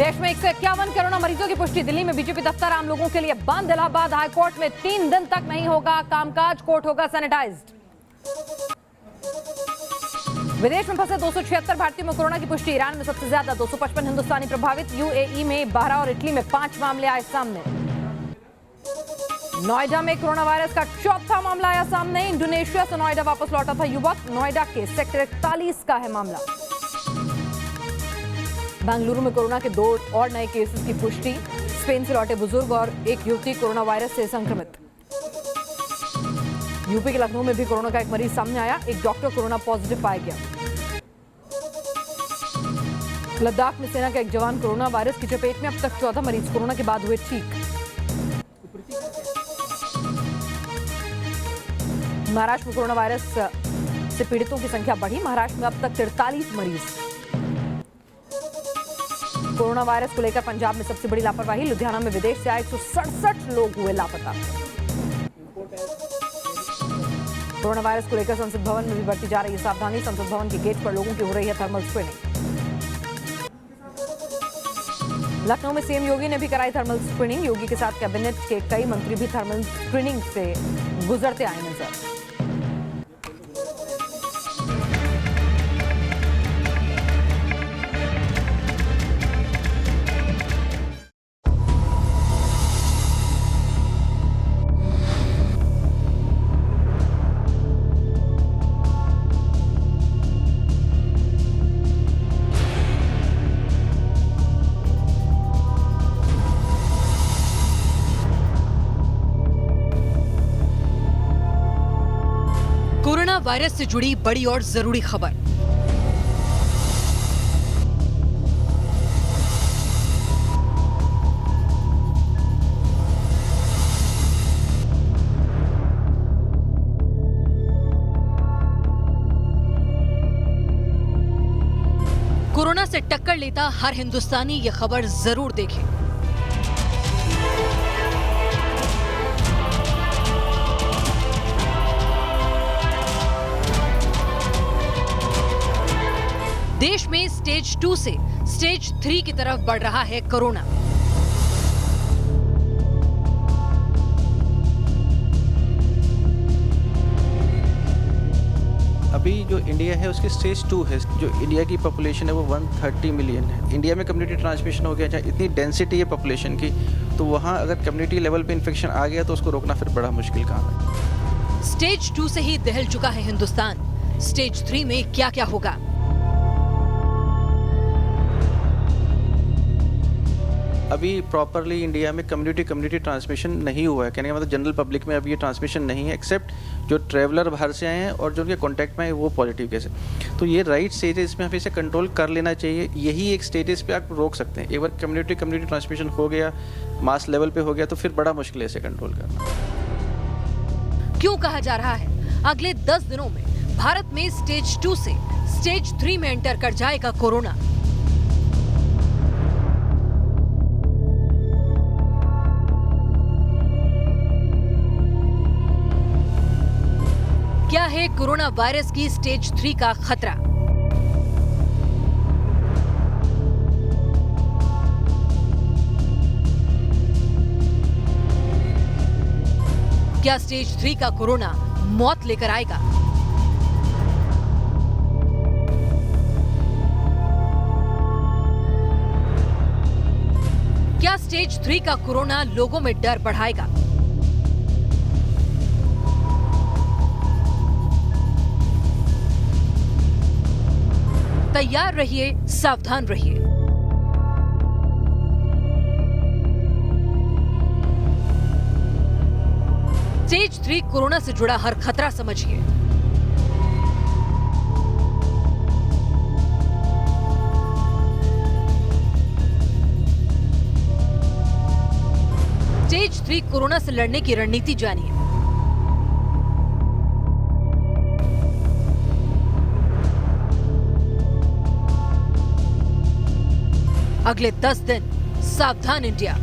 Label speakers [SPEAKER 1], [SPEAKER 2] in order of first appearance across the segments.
[SPEAKER 1] देश में 151 कोरोना मरीजों की पुष्टि। दिल्ली में बीजेपी दफ्तर आम लोगों के लिए बंद। इलाहाबाद हाईकोर्ट में 3 दिन तक नहीं होगा कामकाज, कोर्ट होगा सैनिटाइज्ड। विदेश में फंसे 276 भारतीयों में कोरोना की पुष्टि। ईरान में सबसे ज्यादा 255 हिंदुस्तानी प्रभावित। यूएई में 12 और इटली में 5 मामले आए सामने। नोएडा में कोरोना वायरस का चौथा मामला आया सामने। इंडोनेशिया से नोएडा वापस लौटा था युवक। नोएडा के सेक्टर 41 का है मामला। बेंगलुरु में कोरोना के 2 और नए केसेस की पुष्टि। स्पेन से लौटे बुजुर्ग और एक युवती कोरोना वायरस से संक्रमित। यूपी के लखनऊ में भी कोरोना का एक मरीज सामने आया। एक डॉक्टर कोरोना पॉजिटिव पाया गया। लद्दाख में सेना का एक जवान कोरोना वायरस की चपेट में। अब तक 14 मरीज कोरोना के बाद हुए ठीक। महाराष्ट्र में कोरोना वायरस से पीड़ितों की संख्या बढ़ी। महाराष्ट्र में अब तक 43 मरीज। कोरोना वायरस को लेकर पंजाब में सबसे बड़ी लापरवाही। लुधियाना में विदेश से आए 167 लोग हुए लापता। कोरोना वायरस को लेकर संसद भवन में भी बरती जा रही है सावधानी। संसद भवन के गेट पर लोगों की हो रही है थर्मल स्क्रीनिंग। लखनऊ में सीएम योगी ने भी कराई थर्मल स्क्रीनिंग। योगी के साथ कैबिनेट के कई मंत्री भी थर्मल स्क्रीनिंग से गुजरते आए नजर।
[SPEAKER 2] कोरोना वायरस से जुड़ी बड़ी और जरूरी खबर। कोरोना से टक्कर लेता हर हिंदुस्तानी ये खबर जरूर देखे। देश में स्टेज 2 से स्टेज 3 की तरफ बढ़ रहा है कोरोना।
[SPEAKER 3] अभी जो इंडिया है उसकी स्टेज 2 है। जो इंडिया की पॉपुलेशन है वो 130 मिलियन है। इंडिया में कम्युनिटी ट्रांसमिशन हो गया, जहाँ इतनी डेंसिटी है पॉपुलेशन की, तो वहाँ अगर कम्युनिटी लेवल पे इन्फेक्शन आ गया तो उसको रोकना फिर बड़ा मुश्किल काम है।
[SPEAKER 2] स्टेज 2 से ही दहल चुका है हिंदुस्तान। स्टेज 3 में क्या क्या होगा?
[SPEAKER 3] अभी प्रॉपरली इंडिया में कम्युनिटी ट्रांसमिशन नहीं हुआ है। कहने का मतलब जनरल पब्लिक में अभी ये ट्रांसमिशन नहीं है, एक्सेप्ट जो ट्रैवलर बाहर से आए हैं और जो उनके कांटेक्ट में आए वो पॉजिटिव केस है। तो ये राइट स्टेजेस में हमें इसे कंट्रोल कर लेना चाहिए। यही एक स्टेजेस पे आप रोक सकते हैं। एक बार कम्युनिटी ट्रांसमिशन हो गया, मास लेवल पे हो गया, तो फिर बड़ा मुश्किल है इसे कंट्रोल करना।
[SPEAKER 2] क्यों कहा जा रहा है अगले 10 दिनों में भारत में स्टेज 2 से स्टेज 3 में एंटर कर जाएगा कोरोना? क्या है कोरोना वायरस की स्टेज 3 का खतरा? क्या स्टेज 3 का कोरोना मौत लेकर आएगा? क्या स्टेज 3 का कोरोना लोगों में डर बढ़ाएगा? तैयार रहिए, सावधान रहिए। स्टेज 3 कोरोना से जुड़ा हर खतरा समझिए। स्टेज 3 कोरोना से लड़ने की रणनीति जानिए। अगले 10 दिन सावधान इंडिया।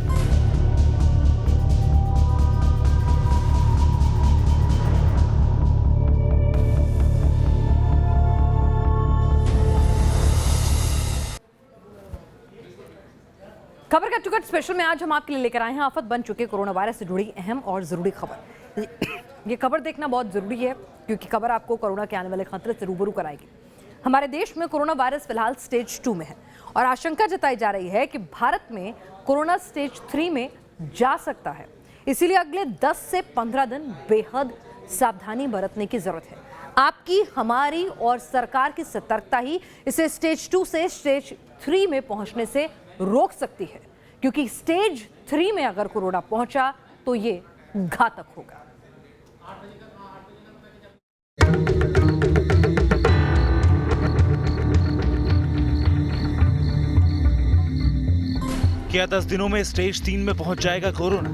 [SPEAKER 1] खबर का टुकड़ स्पेशल में आज हम आपके लिए लेकर आए हैं आफत बन चुके कोरोना वायरस से जुड़ी अहम और जरूरी खबर। ये खबर देखना बहुत जरूरी है क्योंकि खबर आपको कोरोना के आने वाले खतरे से रूबरू कराएगी। हमारे देश में कोरोना वायरस फिलहाल स्टेज 2 में है और आशंका जताई जा रही है कि भारत में कोरोना स्टेज 3 में जा सकता है। इसीलिए अगले 10 से 15 दिन बेहद सावधानी बरतने की जरूरत है। आपकी, हमारी और सरकार की सतर्कता ही इसे स्टेज 2 से स्टेज 3 में पहुंचने से रोक सकती है, क्योंकि स्टेज 3 में अगर कोरोना पहुंचा तो ये घातक होगा।
[SPEAKER 4] क्या 10 दिनों में स्टेज 3 में पहुंच जाएगा कोरोना?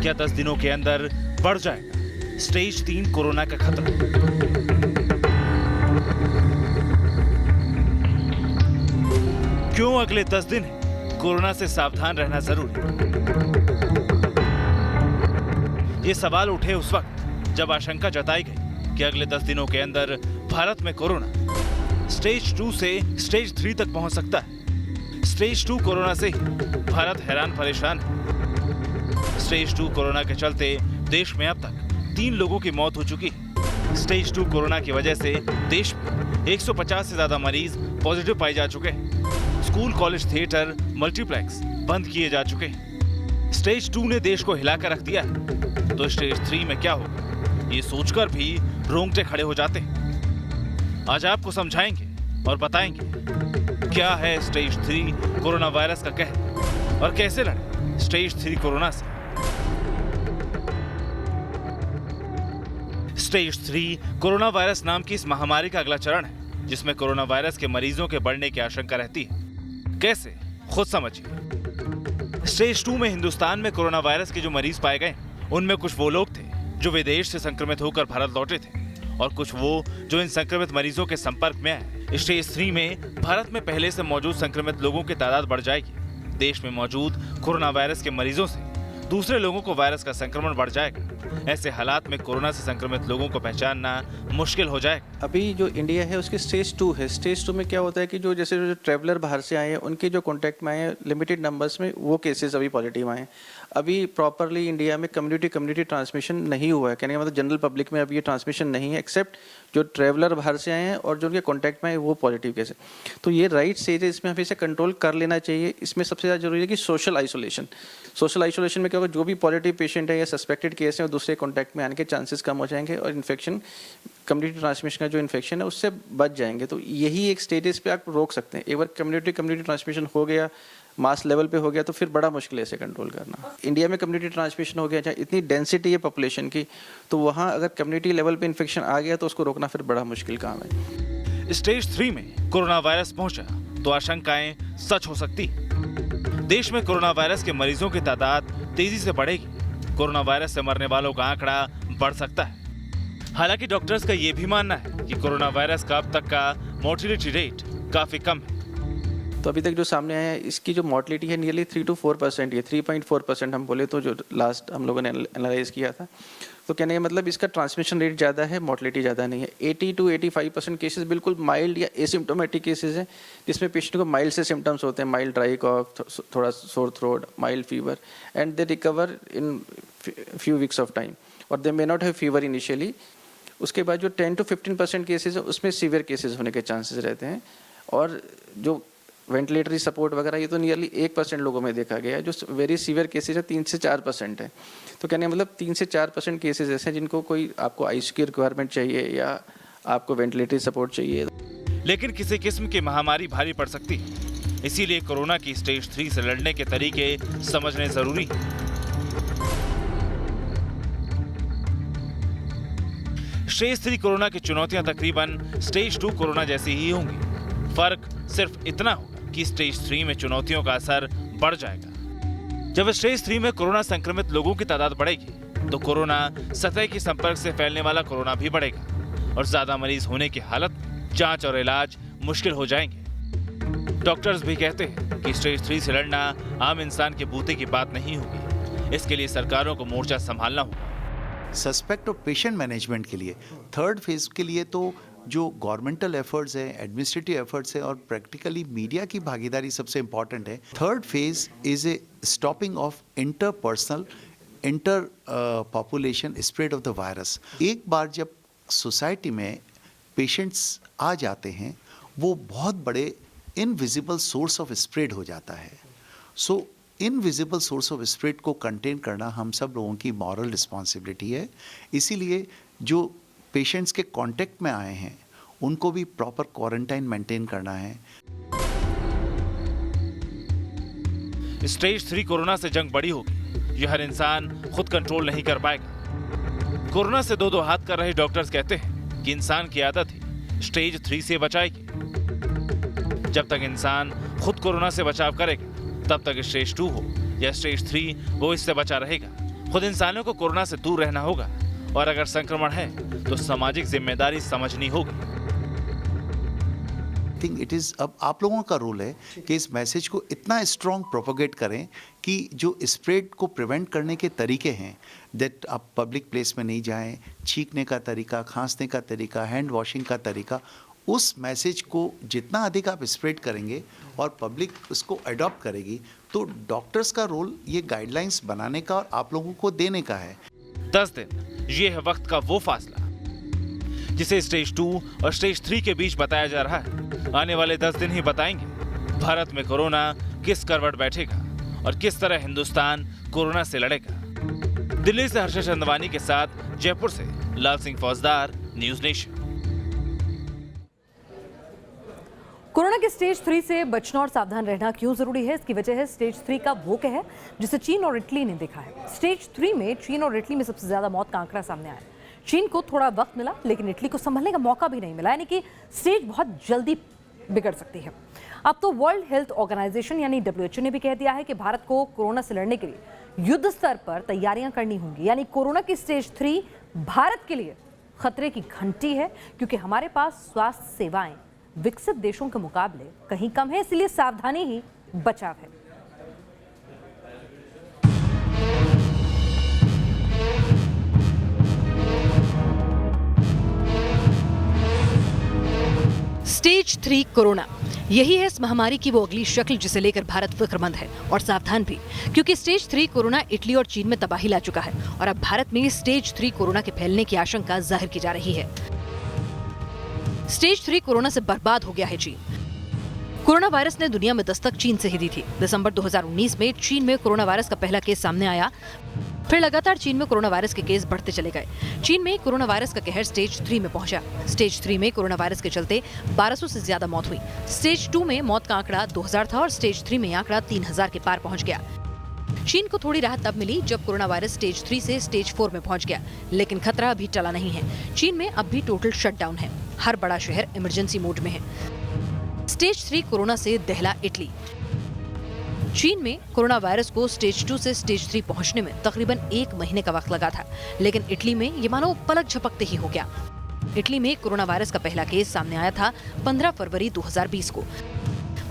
[SPEAKER 4] क्या 10 दिनों के अंदर बढ़ जाएगा स्टेज 3 कोरोना का खतरा? क्यों अगले 10 दिन कोरोना से सावधान रहना जरूरी? ये सवाल उठे उस वक्त जब आशंका जताई गई कि अगले 10 दिनों के अंदर भारत में कोरोना स्टेज 2 से स्टेज 3 तक पहुंच सकता है। स्टेज 2 कोरोना से ही भारत हैरान परेशान है। स्टेज 2 कोरोना के चलते देश में अब तक 3 लोगों की मौत हो चुकी है। स्टेज 2 कोरोना की वजह से देश में 150 से ज्यादा मरीज पॉजिटिव पाए जा चुके हैं। स्कूल, कॉलेज, थिएटर, मल्टीप्लेक्स बंद किए जा चुके हैं। स्टेज 2 ने देश को हिलाकर रख दिया है, तो स्टेज 3 में क्या होगा ये सोचकर भी रोंगटे खड़े हो जाते हैं। आज आपको समझाएंगे और बताएंगे क्या है स्टेज 3 कोरोना वायरस का कहर और कैसे लड़े स्टेज 3 कोरोना से। स्टेज 3 कोरोना वायरस नाम की इस महामारी का अगला चरण है, जिसमें कोरोना वायरस के मरीजों के बढ़ने की आशंका रहती है। कैसे, खुद समझिए। स्टेज 2 में हिंदुस्तान में कोरोना वायरस के जो मरीज पाए गए, उनमें कुछ वो लोग थे जो विदेश से संक्रमित होकर भारत लौटे थे और कुछ वो जो इन संक्रमित मरीजों के संपर्क में आए। स्टेज 3 में भारत में पहले से मौजूद संक्रमित लोगों की तादाद बढ़ जाएगी। देश में मौजूद कोरोना वायरस के मरीजों से दूसरे लोगों को वायरस का संक्रमण बढ़ जाएगा। ऐसे हालात में कोरोना से संक्रमित लोगों को पहचानना मुश्किल हो जाएगा।
[SPEAKER 3] अभी जो इंडिया है उसकी स्टेज 2 है। स्टेज 2 में क्या होता है कि जो ट्रैवलर बाहर से आए हैं, उनके जो कॉन्टैक्ट में आए हैं लिमिटेड नंबर्स में, वो केसेस अभी पॉजिटिव आए हैं। अभी प्रॉपरली इंडिया में कम्युनिटी ट्रांसमिशन नहीं हुआ है। कहने का मतलब जनरल पब्लिक में अभी ये ट्रांसमिशन नहीं है, एक्सेप्ट जो ट्रैवलर बाहर से आए हैं और जो उनके कॉन्टैक्ट में आए वो पॉजिटिव केस है। तो ये राइट स्टेज है, इसमें हमें इसे कंट्रोल कर लेना चाहिए। इसमें सबसे ज़्यादा जरूरी है कि सोशल आइसोलेशन में क्या होगा, जो भी पॉजिटिव पेशेंट है या सस्पेक्टेड केस है और दूसरे कॉन्टैक्ट में आने के चांसेस कम हो जाएंगे और इन्फेक्शन, कम्युनिटी ट्रांसमिशन का जो इन्फेक्शन है उससे बच जाएंगे। तो यही एक स्टेजेस पे आप रोक सकते हैं। एक बार कम्युनिटी ट्रांसमिशन हो गया, मास लेवल पे हो गया, तो फिर बड़ा मुश्किल है इसे कंट्रोल करना। इंडिया में कम्युनिटी ट्रांसमिशन हो गया, जहाँ इतनी डेंसिटी है पॉपुलेशन की, तो वहाँ अगर कम्युनिटी लेवल पे इन्फेक्शन आ गया तो उसको रोकना फिर बड़ा मुश्किल काम है।
[SPEAKER 4] स्टेज 3 में कोरोना वायरस पहुंचा तो आशंकाएं सच हो सकती। देश में कोरोना वायरस के मरीजों की तादाद तेजी से बढ़ेगी। कोरोना वायरस से मरने वालों का आंकड़ा बढ़ सकता है। हालांकि डॉक्टर्स का यह भी मानना है कि कोरोना वायरस का अब तक का मोर्टिलिटी रेट काफी कम है।
[SPEAKER 3] तो अभी तक जो सामने आया है, इसकी जो मोर्टलिटी है नियरली 3 to 4% है। 3.4% हम बोले तो जो लास्ट हम लोगों ने एनालाइज किया था, तो कहने का मतलब इसका ट्रांसमिशन रेट ज़्यादा है, मोर्टलिटी ज़्यादा नहीं है। 80 to 85% केसेस बिल्कुल माइल्ड या एसिम्टोमेटिक केसेस हैं, जिसमें पेशेंट को माइल्ड से सिम्टम्स होते हैं, माइल्ड ड्राई कॉफ, थोड़ा sore throat, mild fever, and they recover in few weeks of time, और they may not have fever initially. उसके बाद जो 10 to 15% केसेस है, उसमें सीवियर केसेस होने के चांसेस रहते हैं। और जो वेंटिलेटरी सपोर्ट वगैरह, ये तो नियरली 1% लोगों में देखा गया है। जो वेरी सीवियर केसेस है 3 से 4% है। तो कहने का मतलब 3 से 4% केसेस ऐसे हैं जिनको कोई आपको आईसीयू की रिक्वायरमेंट चाहिए या आपको वेंटिलेटरी सपोर्ट चाहिए।
[SPEAKER 4] लेकिन किसी किस्म की महामारी भारी पड़ सकती है, इसीलिए कोरोना की स्टेज 3 से लड़ने के तरीके समझने जरूरी है। स्टेज 3 कोरोना की चुनौतियां तकरीबन स्टेज 2 कोरोना जैसी ही होंगी। फर्क सिर्फ इतना होगा कि स्टेज 3 में चुनौतियों का असर बढ़ जाएगा। जब स्टेज 3 में कोरोना संक्रमित लोगों की तादाद बढ़ेगी तो कोरोना सतह के संपर्क से फैलने वाला कोरोना भी बढ़ेगा और ज्यादा मरीज होने की हालत में जांच और इलाज मुश्किल हो जाएंगे। डॉक्टर्स भी कहते हैं कि स्टेज 3 से लड़ना आम इंसान के बूते की बात नहीं होगी। इसके लिए सरकारों को मोर्चा संभालना होगा।
[SPEAKER 5] सस्पेक्ट और पेशेंट मैनेजमेंट के लिए 3rd फेज के लिए तो जो गवर्नमेंटल एफर्ट्स है, एडमिनिस्ट्रेटिव एफर्ट्स है और प्रैक्टिकली मीडिया की भागीदारी सबसे इम्पॉर्टेंट है। Third phase is a stopping of interpersonal population spread of the virus. एक बार जब सोसाइटी में पेशेंट्स आ जाते हैं, वो बहुत बड़े इनविजिबल सोर्स ऑफ स्प्रेड हो जाता है। सो इनविजिबल सोर्स ऑफ स्प्रेड को कंटेन करना हम सब लोगों की मॉरल रिस्पॉन्सिबिलिटी है। इसीलिए जो पेशेंट्स के कांटेक्ट में आए हैं उनको भी प्रॉपर क्वारंटाइन मेंटेन करना है।
[SPEAKER 4] स्टेज 3 कोरोना से जंग बड़ी होगी, ये हर इंसान खुद कंट्रोल नहीं कर पाएगा। कोरोना से दो हाथ कर रहे डॉक्टर्स कहते हैं कि इंसान की आदत ही स्टेज 3 से बचाएगी। जब तक इंसान खुद कोरोना से बचाव करेगा, तब तक स्टेज 2 हो या स्टेज 3, वो इससे बचा रहेगा। खुद इंसानों को कोरोना से दूर रहना होगा और अगर संक्रमण है तो सामाजिक जिम्मेदारी समझनी होगी।
[SPEAKER 5] थिंक इट इज़ अब आप लोगों का रोल है कि इस मैसेज को इतना स्ट्रॉन्ग प्रोपोगेट करें कि जो स्प्रेड को प्रिवेंट करने के तरीके हैं, दैट आप पब्लिक प्लेस में नहीं जाएं, छींकने का तरीका, खांसने का तरीका, हैंड वॉशिंग का तरीका, उस मैसेज को जितना अधिक आप स्प्रेड करेंगे और पब्लिक उसको अडॉप्ट करेगी, तो डॉक्टर्स का रोल ये गाइडलाइंस बनाने का और आप लोगों को देने का है।
[SPEAKER 4] 10 दिन ये है वक्त का वो फासला जिसे स्टेज 2 और स्टेज 3 के बीच बताया जा रहा है। आने वाले 10 दिन ही बताएंगे भारत में कोरोना किस करवट बैठेगा और किस तरह हिंदुस्तान कोरोना से लड़ेगा। दिल्ली से हर्षद चंदवानी के साथ जयपुर से लाल सिंह फौजदार, न्यूज नेशन।
[SPEAKER 1] कोरोना के स्टेज 3 से बचना और सावधान रहना क्यों जरूरी है? इसकी वजह है स्टेज 3 का वो कहर जिसे चीन और इटली ने देखा है। स्टेज 3 में चीन और इटली में सबसे ज्यादा मौत का आंकड़ा सामने आया। चीन को थोड़ा वक्त मिला, लेकिन इटली को संभलने का मौका भी नहीं मिला, यानी कि स्टेज बहुत जल्दी बिगड़ सकती है। अब तो वर्ल्ड हेल्थ ऑर्गेनाइजेशन यानी WHO ने भी कह दिया है कि भारत को कोरोना से लड़ने के लिए युद्ध स्तर पर तैयारियां करनी होंगी। यानी कोरोना की स्टेज 3 भारत के लिए खतरे की घंटी है, क्योंकि हमारे पास स्वास्थ्य सेवाएं विकसित देशों के मुकाबले कहीं कम है, इसलिए सावधानी ही बचाव है।
[SPEAKER 2] स्टेज 3 कोरोना, यही है इस महामारी की वो अगली शक्ल जिसे लेकर भारत फिक्रमंद है और सावधान भी, क्योंकि स्टेज 3 कोरोना इटली और चीन में तबाही ला चुका है और अब भारत में स्टेज 3 कोरोना के फैलने की आशंका जाहिर की जा रही है। स्टेज 3 कोरोना से बर्बाद हो गया है चीन। कोरोना वायरस ने दुनिया में दस्तक चीन से ही दी थी। दिसंबर 2019 में चीन में कोरोना वायरस का पहला केस सामने आया, फिर लगातार चीन में कोरोना वायरस के केस बढ़ते चले गए। चीन में कोरोना वायरस का कहर स्टेज 3 में पहुंचा। स्टेज 3 में कोरोना वायरस के चलते 1200 से ज्यादा मौत हुई। स्टेज 2 में मौत का आंकड़ा 2000 था और स्टेज 3 में आंकड़ा 3000 के पार पहुंच गया। चीन को थोड़ी राहत तब मिली जब कोरोना वायरस स्टेज 3 से स्टेज 4 में पहुंच गया, लेकिन खतरा अभी टला नहीं है। चीन में अब भी टोटल शटडाउन है। हर बड़ा शहर इमरजेंसी मोड में है। स्टेज 3 कोरोना से दहला इटली। चीन में कोरोना वायरस को स्टेज 2 से स्टेज 3 पहुंचने में तकरीबन 1 महीने का वक्त लगा था, लेकिन इटली में ये मानो पलक झपकते ही हो गया। इटली में कोरोना वायरस का पहला केस सामने आया था 15 फरवरी 2020 को।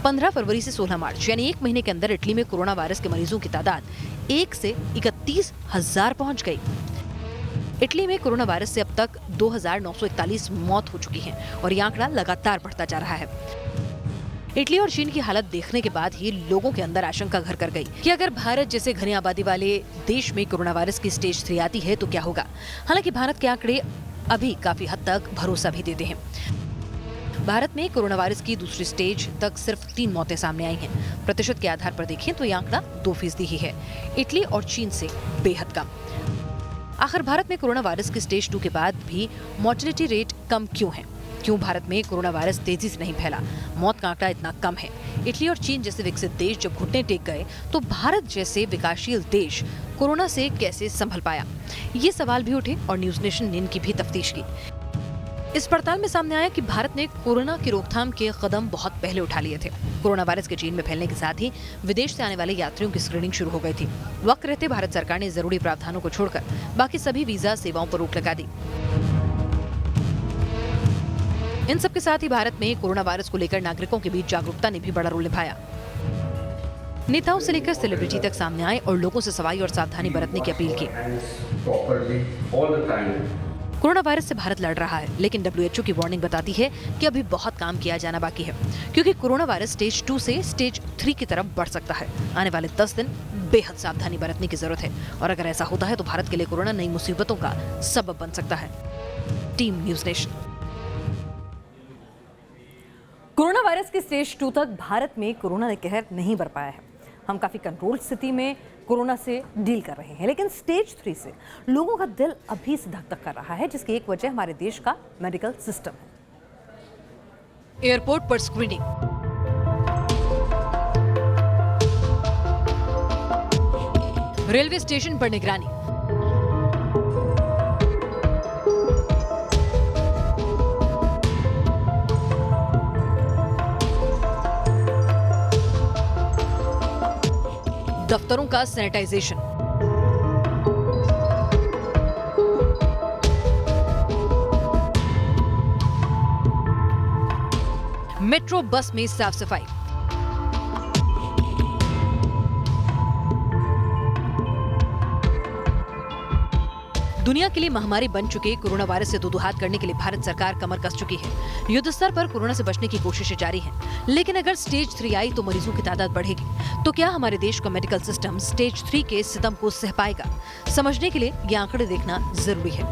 [SPEAKER 2] 15 फरवरी से 16 मार्च यानी 1 महीने के अंदर इटली में कोरोना वायरस के मरीजों की तादाद 1 से 31,000 पहुंच गई। इटली में कोरोना वायरस से अब तक 2,941 मौत हो चुकी है और ये आंकड़ा लगातार बढ़ता जा रहा है। इटली और चीन की हालत देखने के बाद ही लोगों के अंदर आशंका घर कर गई कि अगर भारत जैसे घनी आबादी वाले देश में कोरोना वायरस की स्टेज 3 आती है तो क्या होगा। हालांकि भारत के आंकड़े अभी काफी हद तक भरोसा भी देते हैं। भारत में कोरोना वायरस की दूसरी स्टेज तक सिर्फ 3 मौतें सामने आई हैं। प्रतिशत के आधार पर देखें तो यह आंकड़ा 2% ही है, इटली और चीन से बेहद कम। आखिर भारत में कोरोना वायरस की स्टेज 2 के बाद भी मोर्टेलिटी रेट कम क्यों है? क्यों भारत में कोरोना वायरस तेजी से नहीं फैला? मौत का आंकड़ा इतना कम है। इटली और चीन जैसे विकसित देश जब घुटने टेक गए तो भारत जैसे विकासशील देश कोरोना से कैसे संभल पाया? ये सवाल भी उठे और न्यूज नेशन ने इनकी भी तफ्तीश की। इस पड़ताल में सामने आया कि भारत ने कोरोना की रोकथाम के कदम बहुत पहले उठा लिए थे। कोरोना वायरस के चीन में फैलने के साथ ही विदेश से आने वाले यात्रियों की स्क्रीनिंग शुरू हो गई थी। वक्त रहते भारत सरकार ने जरूरी प्रावधानों को छोड़कर बाकी सभी वीजा सेवाओं पर रोक लगा दी। इन सबके साथ ही भारत में कोरोना वायरस को लेकर नागरिकों के बीच जागरूकता ने भी बड़ा रोल निभाया। नेताओं से लेकर सेलिब्रिटी तक सामने आए और लोगों से सफाई और सावधानी बरतने की अपील की। कोरोना वायरस से भारत लड़ रहा है, लेकिन WHO की वार्निंग बताती है कि अभी बहुत काम किया जाना बाकी है, क्योंकि कोरोना वायरस स्टेज 2 से स्टेज 3 की तरफ बढ़ सकता है। आने वाले 10 दिन बेहद सावधानी बरतने की जरूरत है, और अगर ऐसा होता है तो भारत के लिए कोरोना नई मुसीबतों का सबब बन सकता है। Team news nation.
[SPEAKER 1] Corona virus के स्टेज 2 तक भारत में कोरोना ने कहर नहीं बर पाया है। हम काफी कंट्रोल स्थिति में कोरोना से डील कर रहे हैं, लेकिन स्टेज 3 से लोगों का दिल अभी से धक धक कर रहा है, जिसकी एक वजह हमारे देश का मेडिकल सिस्टम है।
[SPEAKER 2] एयरपोर्ट पर स्क्रीनिंग, रेलवे स्टेशन पर निगरानी, दफ्तरों का सैनिटाइजेशन, मेट्रो बस में साफ सफाई, दुनिया के लिए महामारी बन चुके कोरोना वायरस से दो हाथ करने के लिए भारत सरकार कमर कस चुकी है। युद्ध स्तर पर कोरोना से बचने की कोशिशें जारी हैं, लेकिन अगर स्टेज 3 आई तो मरीजों की तादाद बढ़ेगी। तो क्या हमारे देश का मेडिकल सिस्टम स्टेज 3 के सितम को सह पाएगा? समझने के लिए ये आंकड़े देखना जरूरी है।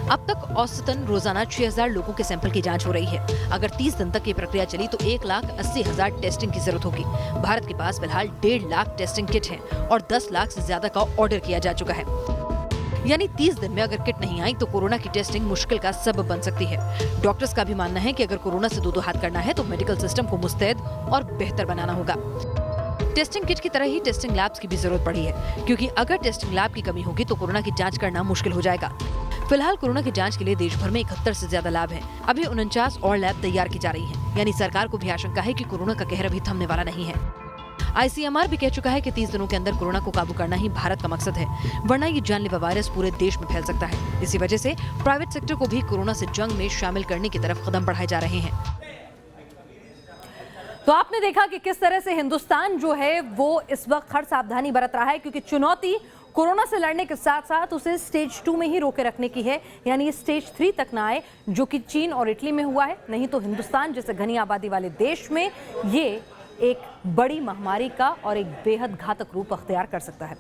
[SPEAKER 2] अब तक औसतन रोजाना 6000 लोगों के सैंपल की जांच हो रही है। अगर 30 दिन तक ये प्रक्रिया चली तो 1,80,000 टेस्टिंग की जरूरत होगी। भारत के पास फिलहाल 1.5 लाख टेस्टिंग किट हैं और 10 लाख से ज्यादा का ऑर्डर किया जा चुका है। यानी 30 दिन में अगर किट नहीं आई तो कोरोना की टेस्टिंग मुश्किल का सबब बन सकती है। डॉक्टर्स का भी मानना है कि अगर कोरोना से दो हाथ करना है तो मेडिकल सिस्टम को मुस्तैद और बेहतर बनाना होगा। टेस्टिंग किट की तरह ही टेस्टिंग लैब्स की भी जरूरत पड़ी है, क्योंकि अगर टेस्टिंग लैब की कमी होगी तो कोरोना की जांच करना मुश्किल हो जाएगा। फिलहाल कोरोना की जांच के लिए देश भर में 71 से ज्यादा लैब हैं। अभी 49 और लैब तैयार की जा रही हैं। यानी सरकार को भी आशंका है कि कोरोना का कहर अभी थमने वाला नहीं है। ICMR भी कह चुका है कि 30 दिनों के अंदर कोरोना को काबू करना ही भारत का मकसद है, वरना ये जानलेवा वायरस पूरे देश में फैल सकता है। इसी वजह से प्राइवेट सेक्टर को भी कोरोना से जंग में शामिल करने की तरफ कदम बढ़ाए जा रहे हैं।
[SPEAKER 1] तो आपने देखा कि किस तरह से हिंदुस्तान जो है वो इस वक्त हर सावधानी बरत रहा है, क्योंकि चुनौती कोरोना से लड़ने के साथ साथ उसे स्टेज 2 में ही रोके रखने की है, यानी स्टेज 3 तक ना आए, जो कि चीन और इटली में हुआ है। नहीं तो हिंदुस्तान जैसे घनी आबादी वाले देश में ये एक बड़ी महामारी का और एक बेहद घातक रूप अख्तियार कर सकता है।